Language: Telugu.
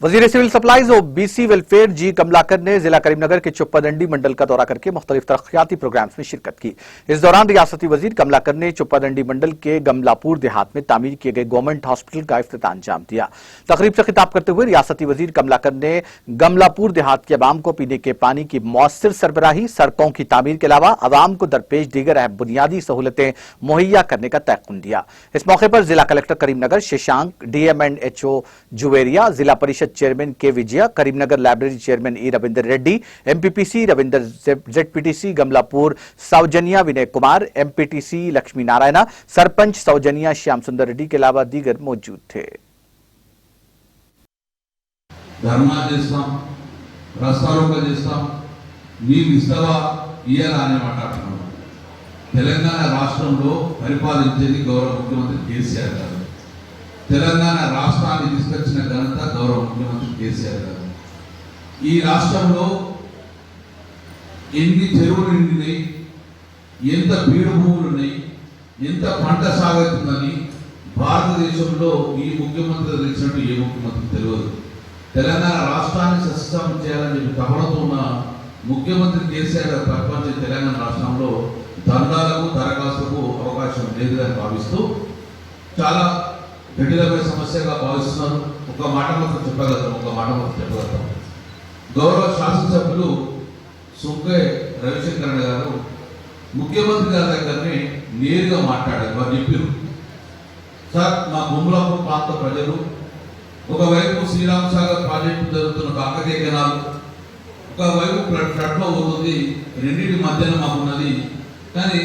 वजीर सिविल सप्लाईज और बीसी वेलफेयर जी कमलाकर ने जिला करीमनगर के चुप्पादंडी मंडल का दौरा करके मुख्तलिफ तरक्याती प्रोग्राम्स में शिरकत की। इस दौरान रियासती वजीर कमलाकर ने चुप्पादंडी मंडल के गमलापुर देहात में तामीर किए गए गवर्नमेंट हॉस्पिटल का इफ्तिताह अंजाम दिया। तकरीब से खिताब करते हुए रियासती वजीर कमलाकर ने गमलापुर देहात के अवाम को पीने के पानी की मौसर सरबराही, सड़कों की तामीर के अलावा अवाम को दरपेश दीगर अहम बुनियादी सहूलतें मुहैया करने का तयक्कुन दिया। इस मौके पर जिला कलेक्टर करीमनगर शशांक, DM&HO जुवेरिया, जिला परिषद चेयरमैन के विजया, करीमनगर लाइब्रेरी चेयरमैन ई Ravinder Reddy, MPPC Ravinder, ZPTC गमलापुर सौजनिया Vinay Kumar, MPTC Lakshmi Narayana, sarpanch सौजनिया Shyam सुंदर रेड्डी के अलावा दीगर मौजूद थे। धर्ना చేస్తాం, రాస్తారోకో చేస్తాం, మీరు ఇస్తావా ఇయ్యాలా అనే మాట్లాడుతున్నాం। తెలంగాణ రాష్ట్రంలో పరిపాలించేది గౌరవ ముఖ్యమంత్రి కేసీఆర్ గారు। తెలంగాణ రాష్ట్రాన్ని తీసుకొచ్చిన ఘనత గౌరవ ముఖ్యమంత్రి కేసీఆర్ గారు। ఈ రాష్ట్రంలో ఎన్ని చెరువులు నిండినాయి, ఎంత బీడు భూములు ఉన్నాయి, ఎంత పంట సాగుతుందని భారతదేశంలో ఈ ముఖ్యమంత్రి తెలిసినట్టు ఏ ముఖ్యమంత్రి తెలియదు। తెలంగాణ రాష్ట్రాన్ని సస్యం చేయాలని తపనతో ఉన్న ముఖ్యమంత్రి కేసీఆర్ గారు ప్రపంచ తెలంగాణ రాష్ట్రంలో దందాలకు దరఖాస్తులకు అవకాశం లేదని భావిస్తూ చాలా జటిలమైన సమస్యగా భావిస్తున్నారు। ఒక మాట మాత్రం చెప్పగలుగుతాం। గౌరవ శాసనసభ్యులు సుంకే రవిశంకర్ గారు ముఖ్యమంత్రి గారి దగ్గరనే నేరుగా మాట్లాడారు। వారు చెప్పారు, సార్ మా గుమ్మలాపూర్ ప్రాంత ప్రజలు ఒకవైపు శ్రీరామ్ సాగర్ ప్రాజెక్టు జరుగుతున్న కాకతీయ కెనాల్, ఒకవైపు ఫ్లడ్ లో పోతుంది, రెండింటి మధ్యన మాకున్నది, కానీ